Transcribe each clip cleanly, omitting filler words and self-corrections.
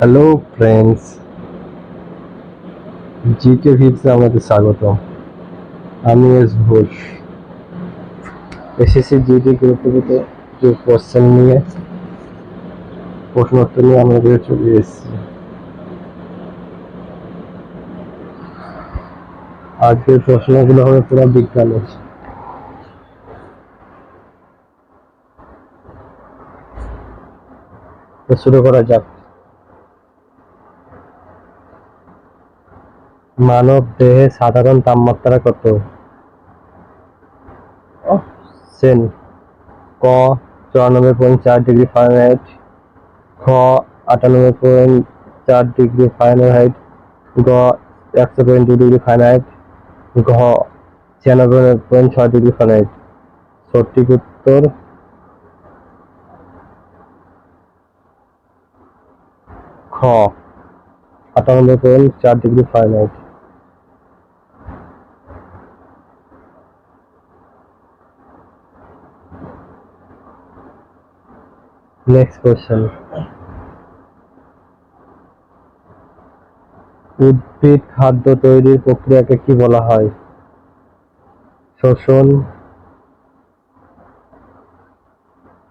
Hello friends, GK ভিপসে আমাদের স্বাগত। আমি এস ঘোষ। এসএসসি জিডি গুরুত্বপূর্ণ যে প্রশ্ন উত্তর নিয়ে আমরা বের চলে এসেছি। আজকের প্রশ্নগুলো হবে পুরো বিজ্ঞানের। তো শুরু করা যাক। মানব দেহে সাধারণ তাপমাত্রা কত? অপশন: ক 94.4 ডিগ্রি ফারেনহাইট, খ 98.4 ডিগ্রি ফারেনহাইট, গ 100.2 ডিগ্রি ফারেনহাইট, ঘ 96.6 ডিগ্রি ফারেনহাইট। সঠিক উত্তর খ 98.4 ডিগ্রি ফারেনহাইট। নেক্সট কোয়েশ্চেন: উদ্ভিদ খাদ্য তৈরির প্রক্রিয়াকে কি বলা হয়? শ্বসন,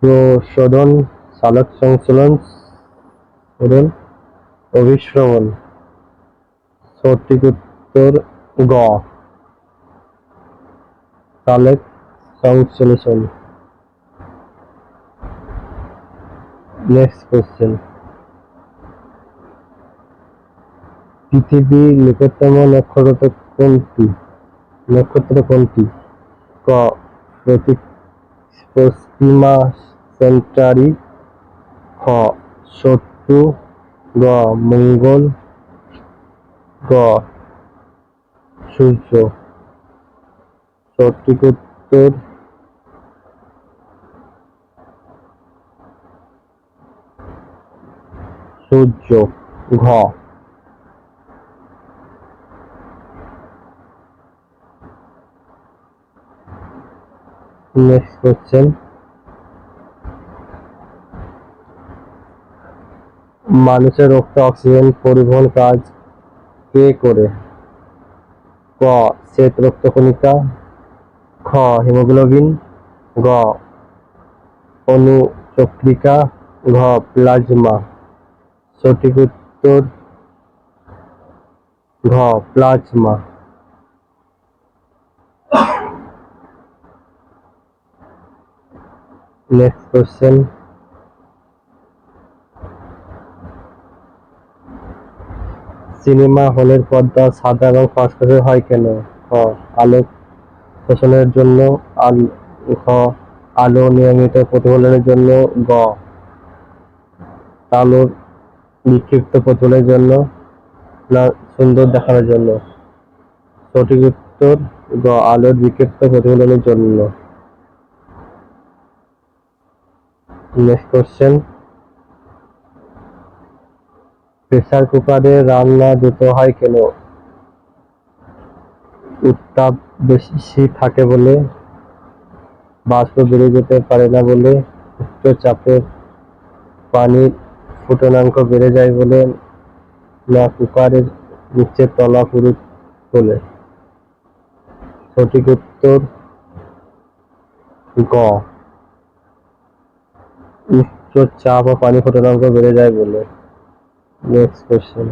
প্রশোধন, সালোকসংশ্লেষণ, অভিস্রবণ। সঠিক উত্তর গ সালোকসংশ্লেষণ। নেক্সট কোয়েশ্চেন: পৃথিবীর নিকটতম নক্ষত্র কোনটি? ক প্রক্সিমা সেন্টারি, খ শত্রু, গ মঙ্গল, গ সূর্য। সঠিক উত্তর সূর্য, ঘ। নেক্সট কোয়েশ্চেন: মানুষের রক্তে অক্সিজেন পরিবহন কাজ কে করে? ক শ্বেত রক্তকণিকা, খ হিমোগ্লোবিন, গ অনুচক্রিকা, ঘ প্লাজমা। সঠিক উত্তর ঘ প্লাজমা। নেক্সট কোয়েশ্চেন: সিনেমা হলের পর্দা সাদা এবং খসখসে হয় কেন? খ আলো শোষণের জন্য, ঘ আলো নিয়মিত প্রতিফলনের জন্য, গ আলোর বিক্ষিপ্ত প্রতিফলনের জন্য, না সুন্দর দেখানোর জন্য। সঠিক উত্তর গ আলোর বিক্ষিপ্ত প্রতিফলনের জন্য। নেক্সট কোয়েশ্চেন: প্রেসার কুকারে রান্না দ্রুত হয় কেন? উত্তাপ বেশি থাকে বলে, বাষ্প বেরিয়ে যেতে পারে না বলে, উচ্চ চাপে পানির ফুটনাঙ্ক বেড়ে যায় বলে, না কুকারের নিচের তলা পুরু বলে। সঠিক উত্তর গ উচ্চ চাপ ও পানি ফুটনাঙ্ক বেড়ে যায় বলে। নেক্সট কোয়েশ্চেন: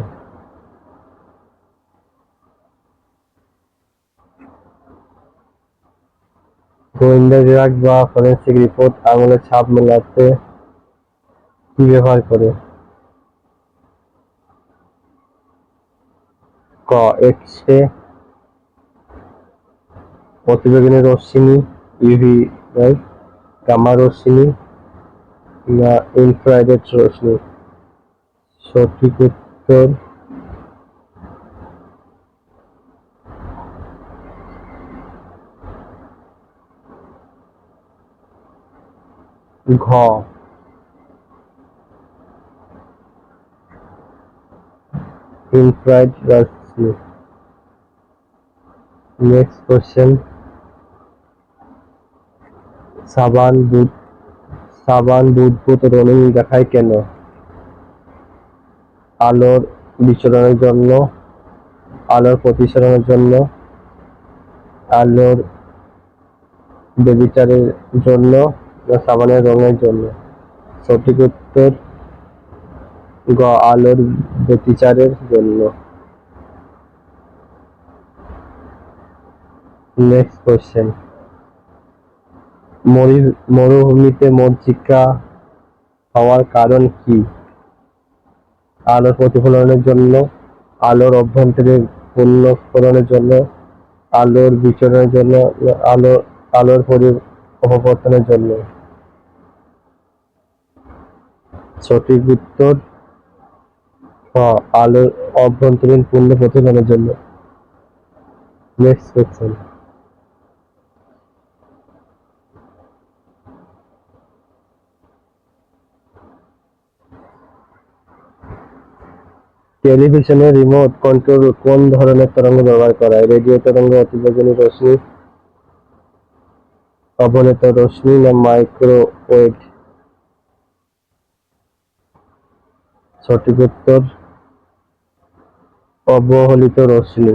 গোয়েন্দা বিভাগ বা ফরেনসিক রিপোর্ট আঙুলের ছাপ মেলাতে কি ব্যবহার করে? ক এক্স-রে, অতিবেগুনি রশ্মি, ইউভি লাইট, গামা রশ্মি, না ইনফ্রারেড রশ্মি। সঠিক উত্তর ঘ ইনফ্রারেড রশ্মি। নেক্সট কোয়েশ্চেন: সাবান বুদবুদ রঙিন দেখায় কেন? আলোর বিচরণের জন্য, আলোর প্রতিসরণের জন্য, আলোর বেবিচারের জন্য না সাবানের রঙের জন্য? সঠিক উত্তর গ, আলোর ব্যতিচারের জন্য। নেক্সট কোশ্চেন, মরুভূমিতে মরীচিকা হওয়ার কারণ কি? আলোর প্রতিফলনের জন্য, আলোর অভ্যন্তরে পুনঃস্ফলনের জন্য, আলোর বিচরণের জন্য, আলোর অপবর্তনের জন্য? সঠিক উত্তর খ, আলোর অভ্যন্তরীণ পূর্ণ প্রতিফলনের জন্য। নেক্সট কোশ্চেন, টেলিভিশনের রিমোট কন্ট্রোল কোন ধরনের তরঙ্গ ব্যবহার করা হয়? রেডিও তরঙ্গ, অতিবেগুনি রশ্মি, অবনীত রশ্মি না মাইক্রোওয়েভ? সঠিক উত্তর অবহেলিত রশ্মি।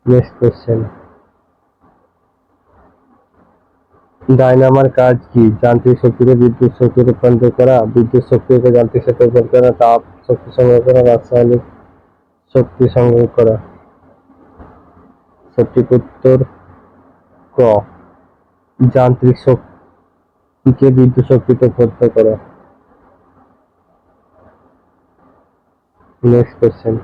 নেক্সট কোশ্চেন, ডায়নামার কাজ কি? যান্ত্রিক শক্তিকে বিদ্যুৎ শক্তি রূপান্তর করা, বিদ্যুৎ শক্তিকে যান্ত্রিক শক্তি রূপান্তর করা, তাপ শক্তি সংগ্রহ করা, রাসায়নিক শক্তি সংগ্রহ করা? সঠিক উত্তর ক, যান্ত্রিক শক্তিকে বিদ্যুৎ শক্তিতে রূপান্তর করা। নেক্সট কোশ্চেন,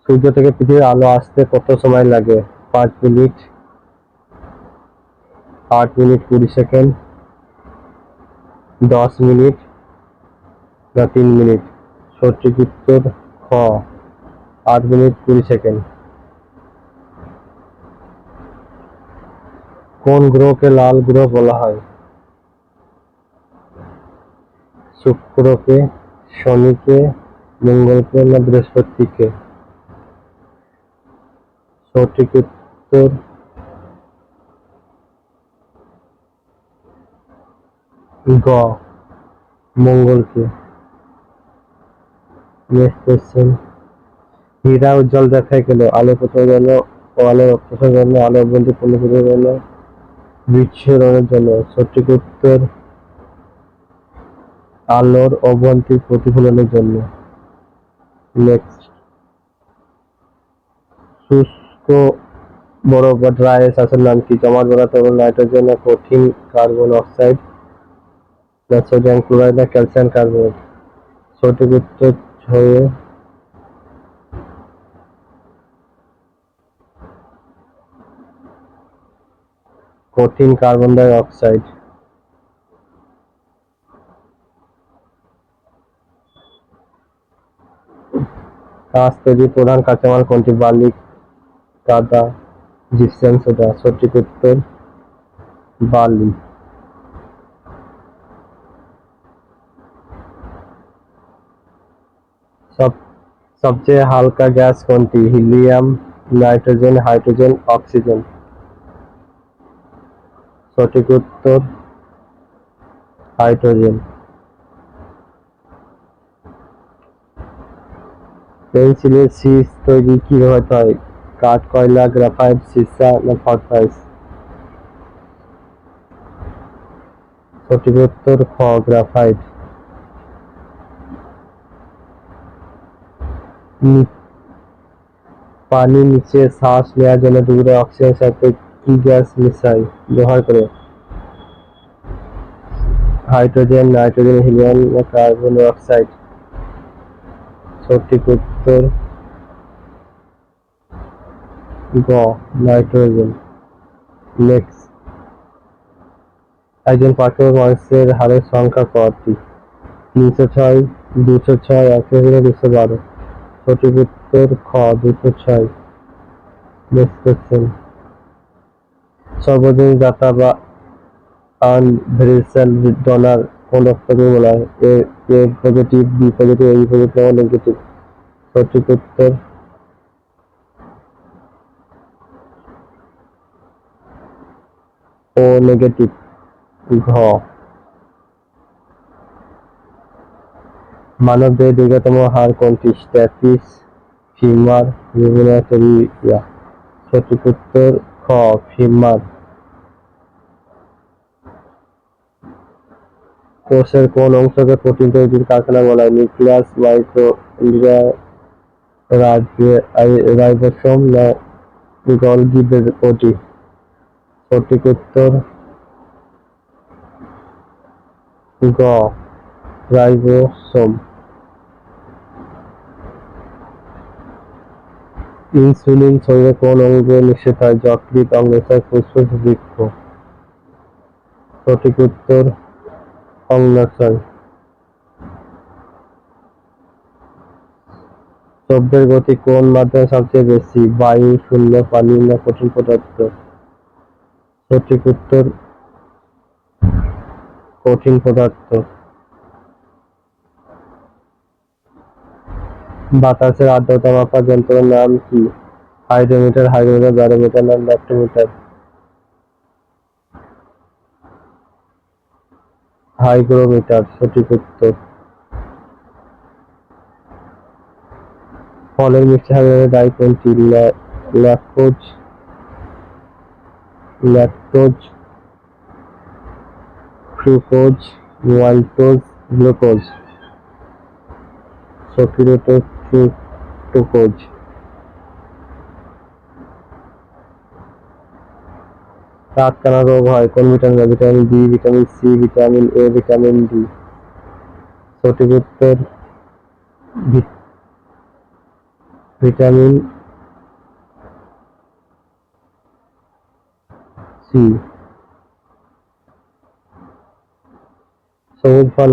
সূর্য থেকে পৃথিবীর আলো আসতে কত সময় লাগে? 5 মিনিট, 8 মিনিট 20 সেকেন্ড, 10 মিনিট না 3 মিনিট? সঠিক উত্তর খ, 8 মিনিট 20 সেকেন্ড। কোন গ্রহকে লাল গ্রহ বলা হয়? শুক্রকে, শনিকে, মঙ্গলকে না বৃহস্পতিকে? সঠিক উত্তর গ, মঙ্গলকে। নেক্সট কোশ্চেন, হীরা উজ্জ্বল দেখায় কেন? আলো প্রচারের জন্য, আলো প্রসারের জন্য, আলো অভ্যন্তরীণ পূর্ণপ্রতিফলনের জন্য, বিচ্ছুরণের জন্য? সঠিক উত্তর আলোর অভ্যন্তরীণ প্রতিফলনের জন্য। নেক্সট, শুষ্ক বরফ বা ড্রাই আইস আসল নাম কি? জমাট বাঁধা তরল নাইট্রোজেন না কঠিন কার্বন অক্সাইড না সোডিয়াম ক্লোরাইড না ক্যালসিয়াম কার্বনেট? সঠিক উত্তর হয়ে কঠিন কার্বন ডাই অক্সাইড। কাঁচ তৈরির প্রধান কাঁচামাল কোনটি? বালি, কাদা, জিপসাম, সোডা? সঠিক উত্তর বালি। সবচেয়ে হালকা গ্যাস কোনটি? Helium, nitrogen, hydrogen, oxygen? সঠিক উত্তর হাইড্রোজেন। পেন্সিলের শীষ তৈরি কি ব্যবহৃত হয়? কাঠ, কয়লা, গ্রাফাইট, সীসা না ফসফরাস? সঠিক উত্তর খ, গ্রাফাইট। পানির নিচে শ্বাস নেওয়ার জন্য দুপুরে অক্সিজেনের সাথে কি গ্যাস ব্যবহার করে? হাইড্রোজেন, নাইট্রোজেন, হিলিয়াম না কার্বন ডাই অক্সাইড? সঠিক উত্তর গ, নাইট্রোজেন। নেক্সট, একজন প্রাপ্তবয়স্ক মানুষের হাড়ের সংখ্যা কয়টি? 306, 206, 106, 212? সঠিক উত্তর খ, 206। নেক্সট কোশ্চেন, সর্বজনীন দাতা বা আনভেরিয়েবল ডোনার কোন রক্তকে বলা হয়? A positive, B positive, AB positive O negative? সঠিক উত্তর ও নেগেটিভ, ঘ। মানবদেহের দীর্ঘতম হাড় কোনটি? স্ট্যাপিস, ফিমার, রুমেটারিয়া। সঠিক উত্তর খ, ফিমার। কোষের কোন অংশকে প্রোটিন তৈরির কারখানা বলা হয়? নিউক্লিয়াস, মাইটোকন্ড্রিয়া, রাইবোসোম না গলগি বডি? সঠিক উত্তর গ, রাইবোসোম। ইনসুলিন শরীরের কোন অঙ্গে নিঃসৃত হয়? যকৃৎ, অঙ্গাশয়, ফুসফুস, বৃক্ক। সঠিক উত্তর অঙ্গাশয়। দ্রব্যের গতি কোন মাধ্যমে সবচেয়ে বেশি? বায়ু, শূন্য, পানি না কঠিন পদার্থ? সঠিক উত্তর কঠিন পদার্থ। বাতাসের আর্দ্রতা মাপার যন্ত্রের নাম কি? হাইড্রোমিটার, হাইগ্রোমিটার, ব্যারোমিটার না ল্যাক্টোমিটার? হাইগ্রোমিটার। সঠিক উত্তর। ফলের মিষ্টি স্বাদের দায়ী কোনটি? Lactose, lactose, fructose, maltose, glucose. সঠিক উত্তর ফ্রুকটোজ। রাতকানা রোগ হয় কোন vitamin? Vitamin B, vitamin C, vitamin A, vitamin D? সঠিক উত্তর ভিটামিন সি। সবুজ ফল